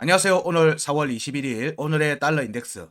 안녕하세요. 오늘 4월 21일 오늘의 달러 인덱스로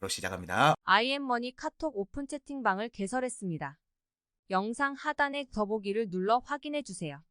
시작합니다. IM머니 카톡 오픈 채팅방을 개설했습니다. 영상 하단의 더보기를 눌러 확인해주세요.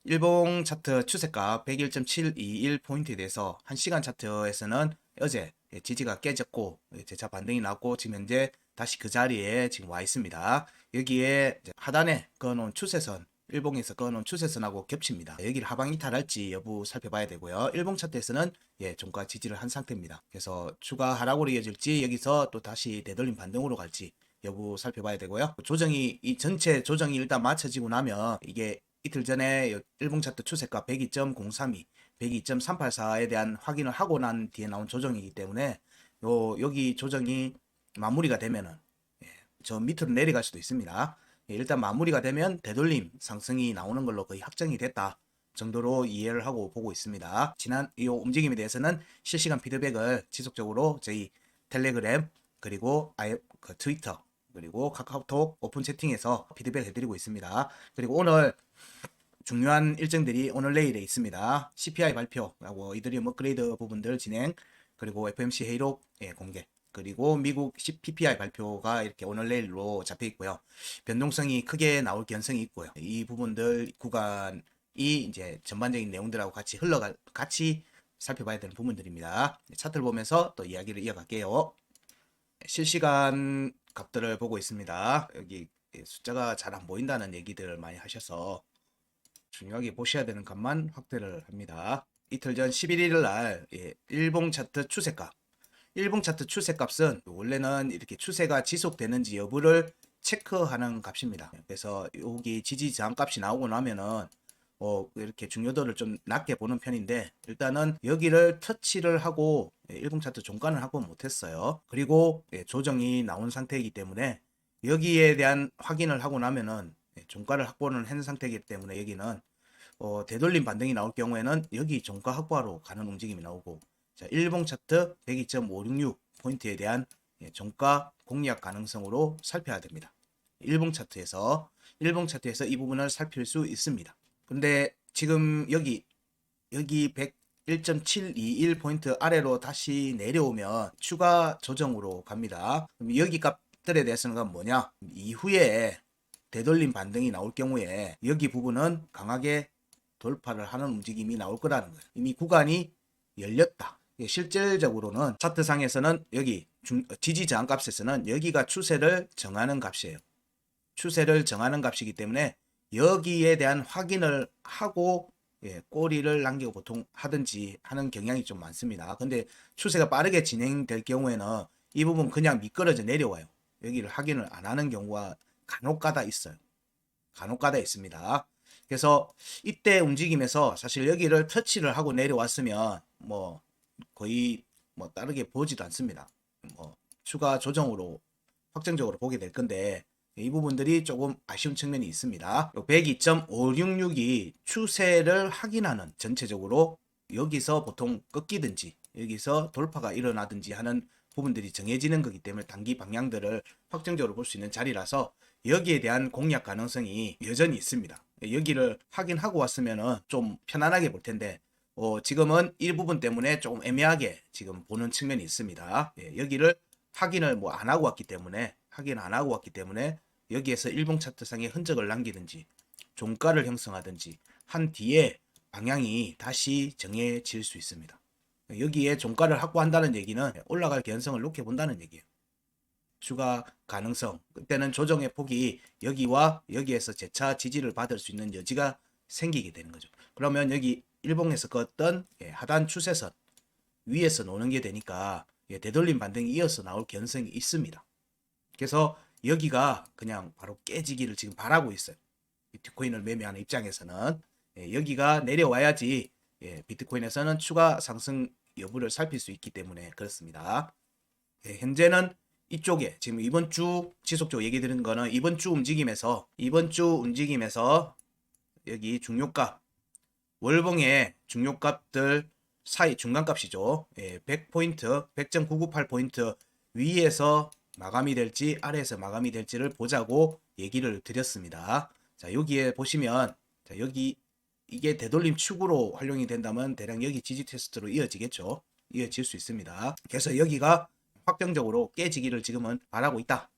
일봉 차트 추세가 101.721포인트에 대해서 1시간 차트에서는 어제 지지가 깨졌고 재차 반등이 나왔고 지금 현재 다시 그 자리에 지금 와 있습니다. 여기에 하단에 그어놓은 추세선 일봉에서 그어놓은 추세선하고 겹칩니다. 여기를 하방 이탈할지 여부 살펴봐야 되고요. 일봉 차트에서는 종가 지지를 한 상태입니다. 그래서 추가 하락으로 이어질지 여기서 또 다시 되돌림 반등으로 갈지 여부 살펴봐야 되고요. 조정이 이 전체 조정이 일단 맞춰지고 나면 이게 이틀 전에 일봉 차트 추세가 102.032, 102.384에 대한 확인을 하고 난 뒤에 나온 조정이기 때문에 여기 조정이 마무리가 되면은 저 밑으로 내려갈 수도 있습니다. 일단 마무리가 되면 되돌림 상승이 나오는 걸로 거의 확정이 됐다 정도로 이해를 하고 보고 있습니다. 지난 이 움직임에 대해서는 실시간 피드백을 지속적으로 저희 텔레그램 그리고 트위터 그리고 카카오톡 오픈 채팅에서 피드백 해드리고 있습니다. 그리고 오늘 중요한 일정들이 오늘 내일에 있습니다. CPI 발표하고 이더리움 업그레이드 부분들 진행, 그리고 FOMC 회의록 공개, 그리고 미국 PPI 발표가 이렇게 오늘 내일로 잡혀 있고요. 변동성이 크게 나올 가능성이 있고요. 이 부분들 구간이 이제 전반적인 내용들하고 같이 살펴봐야 되는 부분들입니다. 차트를 보면서 또 이야기를 이어갈게요. 실시간 값들을 보고 있습니다. 여기 숫자가 잘 안 보인다는 얘기들을 많이 하셔서 중요하게 보셔야 되는 값만 확대를 합니다. 이틀 전 11일 날 일봉 차트 추세값. 일봉 차트 추세값은 원래는 이렇게 추세가 지속되는지 여부를 체크하는 값입니다. 그래서 여기 지지 저항 값이 나오고 나면은 이렇게 중요도를 좀 낮게 보는 편인데 일단은 여기를 터치를 하고 일봉 차트 종가는 확보 못했어요. 그리고 조정이 나온 상태이기 때문에 여기에 대한 확인을 하고 나면은 종가를 확보는 한 상태이기 때문에 여기는 되돌림 반등이 나올 경우에는 여기 종가 확보하러 가는 움직임이 나오고, 자, 일봉 차트 102.566 포인트에 대한 종가 공략 가능성으로 살펴야 됩니다. 일봉 차트에서 이 부분을 살필 수 있습니다. 근데 지금 여기 101.721 포인트 아래로 다시 내려오면 추가 조정으로 갑니다. 그럼 여기 값들에 대해서는 뭐냐? 이후에 되돌림 반등이 나올 경우에 여기 부분은 강하게 돌파를 하는 움직임이 나올 거라는 거예요. 이미 구간이 열렸다. 실질적으로는 차트상에서는 여기 지지 저항 값에서는 여기가 추세를 정하는 값이에요. 추세를 정하는 값이기 때문에 여기에 대한 확인을 하고 꼬리를 남기고 보통 하든지 하는 경향이 좀 많습니다. 근데 추세가 빠르게 진행될 경우에는 이 부분 그냥 미끄러져 내려와요. 여기를 확인을 안 하는 경우가 간혹가다 있어요. 간혹가다 있습니다. 그래서 이때 움직임에서 사실 여기를 터치를 하고 내려왔으면 뭐 거의 뭐 다르게 보지도 않습니다. 뭐 추가 조정으로 확정적으로 보게 될 건데 이 부분들이 조금 아쉬운 측면이 있습니다. 102.566이 추세를 확인하는, 전체적으로 여기서 보통 꺾이든지 여기서 돌파가 일어나든지 하는 부분들이 정해지는 거기 때문에 단기 방향들을 확정적으로 볼 수 있는 자리라서 여기에 대한 공략 가능성이 여전히 있습니다. 여기를 확인하고 왔으면 좀 편안하게 볼 텐데 지금은 이 부분 때문에 조금 애매하게 지금 보는 측면이 있습니다. 여기를 확인을 안 하고 왔기 때문에 여기에서 일봉 차트상의 흔적을 남기든지 종가를 형성하든지 한 뒤에 방향이 다시 정해질 수 있습니다. 여기에 종가를 확보한다는 얘기는 올라갈 개연성을 높게 본다는 얘기예요. 추가 가능성, 그때는 조정의 폭이 여기와 여기에서 재차 지지를 받을 수 있는 여지가 생기게 되는 거죠. 그러면 여기 일봉에서 껐던 하단 추세선 위에서 노는 게 되니까 되돌림 반등이 이어서 나올 개연성이 있습니다. 그래서 여기가 그냥 바로 깨지기를 지금 바라고 있어요. 비트코인을 매매하는 입장에서는 여기가 내려와야지 비트코인에서는 추가 상승 여부를 살필 수 있기 때문에 그렇습니다. 현재는 이쪽에 지금 이번 주 지속적으로 얘기 드리는 거는 이번 주 움직임에서 여기 중요값 월봉의 중요값들 사이 중간값이죠. 100포인트 100.998포인트 위에서 마감이 될지 아래에서 마감이 될지를 보자고 얘기를 드렸습니다. 자, 여기에 보시면 자, 여기 이게 되돌림 축으로 활용이 된다면 대략 여기 지지 테스트로 이어지겠죠. 이어질 수 있습니다. 그래서 여기가 확정적으로 깨지기를 지금은 바라고 있다.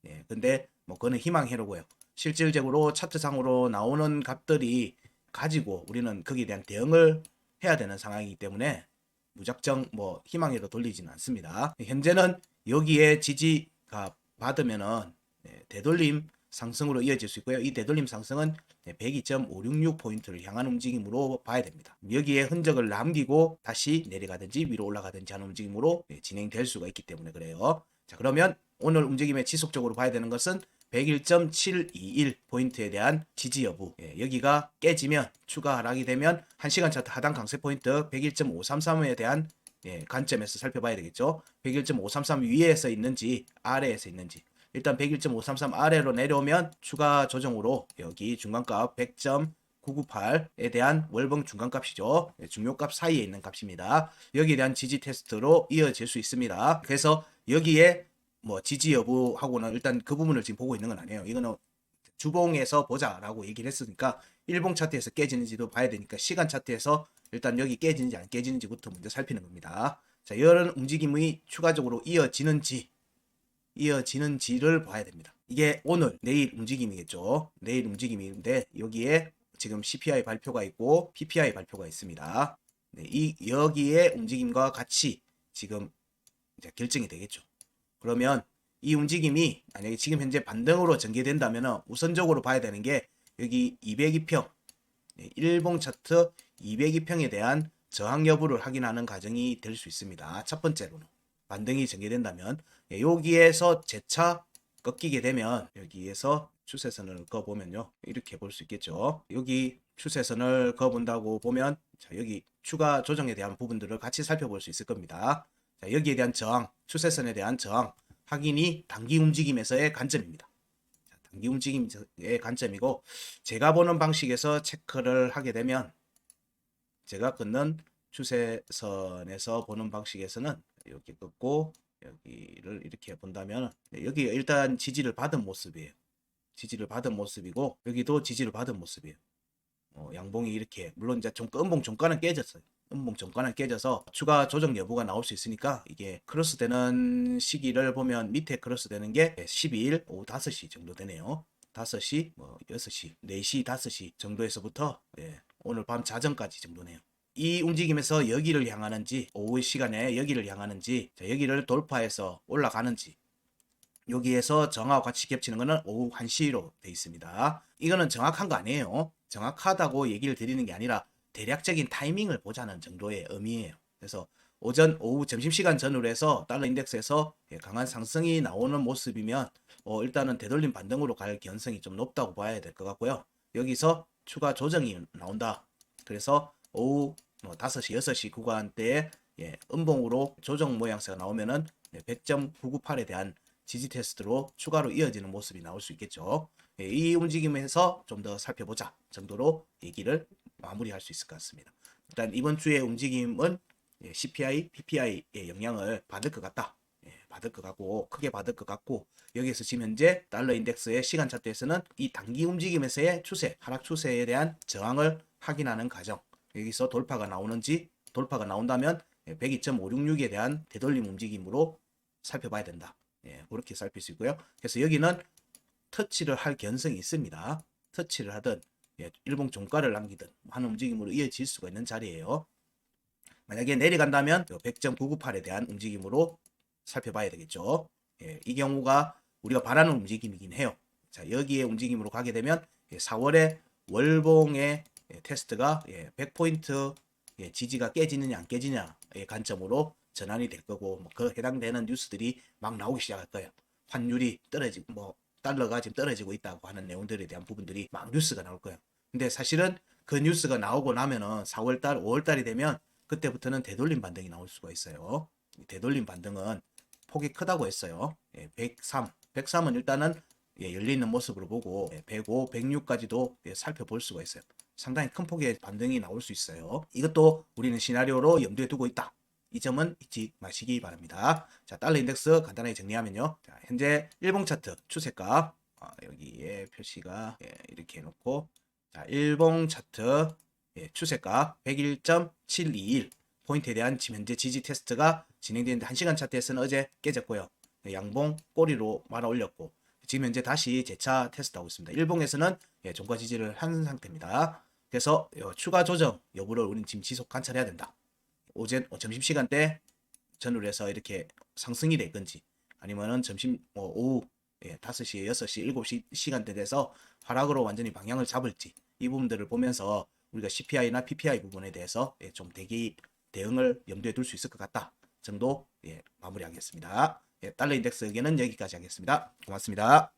예, 근데 뭐 그거는 희망회로고요. 실질적으로 차트상으로 나오는 값들이 가지고 우리는 거기에 대한 대응을 해야 되는 상황이기 때문에 무작정 뭐 희망회로 돌리지는 않습니다. 현재는 여기에 지지가 받으면은 되돌림 상승으로 이어질 수 있고요. 이 되돌림 상승은 102.566포인트를 향한 움직임으로 봐야 됩니다. 여기에 흔적을 남기고 다시 내려가든지 위로 올라가든지 하는 움직임으로 진행될 수가 있기 때문에 그래요. 자, 그러면 오늘 움직임에 지속적으로 봐야 되는 것은 101.721포인트에 대한 지지 여부. 여기가 깨지면 추가 하락이 되면 1시간 차트 하단 강세 포인트 101.533에 대한 관점에서 살펴봐야 되겠죠. 101.533 위에서 있는지 아래에서 있는지. 일단 101.533 아래로 내려오면 추가 조정으로 여기 중간값 100.998에 대한 월봉 중간값이죠. 중요값 사이에 있는 값입니다. 여기에 대한 지지 테스트로 이어질 수 있습니다. 그래서 여기에 뭐 지지 여부하고는 일단 그 부분을 지금 보고 있는 건 아니에요. 이거는 주봉에서 보자라고 얘기를 했으니까 일봉 차트에서 깨지는지도 봐야 되니까 시간 차트에서 일단 여기 깨지는지 안 깨지는지부터 먼저 살피는 겁니다. 자, 이런 움직임이 추가적으로 이어지는지를 봐야 됩니다. 이게 오늘 내일 움직임이겠죠. 내일 움직임인데 여기에 지금 CPI 발표가 있고 PPI 발표가 있습니다. 네, 이 여기에 움직임과 같이 지금 이제 결정이 되겠죠. 그러면 이 움직임이 만약에 지금 현재 반등으로 전개된다면 우선적으로 봐야 되는 게 여기 202평 일봉 차트 202평에 대한 저항 여부를 확인하는 과정이 될 수 있습니다. 첫 번째로는 반등이 전개된다면 여기에서 재차 꺾이게 되면 여기에서 추세선을 그어보면요 이렇게 볼 수 있겠죠. 여기 추세선을 그어본다고 보면 자, 여기 추가 조정에 대한 부분들을 같이 살펴볼 수 있을 겁니다. 자, 여기에 대한 저항, 추세선에 대한 저항 확인이 단기 움직임에서의 관점입니다. 자, 단기 움직임의 관점이고 제가 보는 방식에서 체크를 하게 되면 제가 긋는 추세선에서 보는 방식에서는 이렇게 긋고 여기를 이렇게 본다면 여기 일단 지지를 받은 모습이에요. 지지를 받은 모습이고 여기도 지지를 받은 모습이에요. 양봉이 이렇게 물론 이제 음봉 종가는 깨졌어요. 음봉 종가는 깨져서 추가 조정 여부가 나올 수 있으니까 이게 크로스 되는 시기를 보면 밑에 크로스 되는 게 12일 오후 5시 정도 되네요. 5시, 뭐 6시, 4시, 5시 정도에서부터 오늘 밤 자정까지 정도네요. 이 움직임에서 여기를 향하는지 오후 시간에 여기를 향하는지 자, 여기를 돌파해서 올라가는지 여기에서 정하고 같이 겹치는 거는 오후 1시로 돼 있습니다. 이거는 정확한 거 아니에요. 정확하다고 얘기를 드리는 게 아니라 대략적인 타이밍을 보자는 정도의 의미예요. 그래서 오전, 오후, 점심시간 전후로 해서 달러 인덱스에서 강한 상승이 나오는 모습이면 일단은 되돌림 반등으로 갈 가능성이 좀 높다고 봐야 될 것 같고요. 여기서 추가 조정이 나온다. 그래서 오후 5시, 6시 구간대에 음봉으로 조정 모양새가 나오면은 100.998에 대한 지지 테스트로 추가로 이어지는 모습이 나올 수 있겠죠. 이 움직임에서 좀 더 살펴보자 정도로 얘기를 마무리할 수 있을 것 같습니다. 일단 이번 주의 움직임은 CPI, PPI의 영향을 받을 것 같다. 받을 것 같고 크게 받을 것 같고 여기에서 지금 현재 달러 인덱스의 시간 차트에서는 이 단기 움직임에서의 추세, 하락 추세에 대한 저항을 확인하는 과정. 여기서 돌파가 나오는지 돌파가 나온다면 102.566에 대한 되돌림 움직임으로 살펴봐야 된다. 그렇게 살필 수 있고요. 그래서 여기는 터치를 할 가능성이 있습니다. 터치를 하든 일봉 종가를 남기든 하는 움직임으로 이어질 수가 있는 자리예요. 만약에 내려간다면 100.998에 대한 움직임으로 살펴봐야 되겠죠. 이 경우가 우리가 바라는 움직임이긴 해요. 자, 여기에 움직임으로 가게 되면 4월에 월봉의 테스트가 100포인트 지지가 깨지느냐 안 깨지냐의 관점으로 전환이 될 거고 그 해당되는 뉴스들이 막 나오기 시작할 거예요. 환율이 떨어지고 달러가 지금 떨어지고 있다고 하는 내용들에 대한 부분들이 막 뉴스가 나올 거예요. 근데 사실은 그 뉴스가 나오고 나면은 4월달, 5월달이 되면 그때부터는 되돌림 반등이 나올 수가 있어요. 되돌림 반등은 폭이 크다고 했어요. 103은 일단은 열리는 모습으로 보고 105, 106까지도 살펴볼 수가 있어요. 상당히 큰 폭의 반등이 나올 수 있어요. 이것도 우리는 시나리오로 염두에 두고 있다. 이 점은 잊지 마시기 바랍니다. 자, 달러 인덱스 간단하게 정리하면요. 자, 현재 일봉 차트 추세가 여기에 표시가 이렇게 해놓고 자, 일봉 차트 추세가 101.721 포인트에 대한 지금 현재 지지 테스트가 진행되는데 1시간 차트에서는 어제 깨졌고요. 양봉 꼬리로 말아 올렸고 지금 현재 다시 재차 테스트하고 있습니다. 일봉에서는 종가 지지를 한 상태입니다. 그래서 추가 조정 여부를 우리는 지금 지속 관찰해야 된다. 점심시간 때 전후로 해서 이렇게 상승이 될 건지 아니면은 오후 5시, 6시, 7시 시간대 돼서 하락으로 완전히 방향을 잡을지 이 부분들을 보면서 우리가 CPI나 PPI 부분에 대해서 좀 대응을 염두에 둘 수 있을 것 같다 정도 마무리하겠습니다. 달러 인덱스 의견은 여기까지 하겠습니다. 고맙습니다.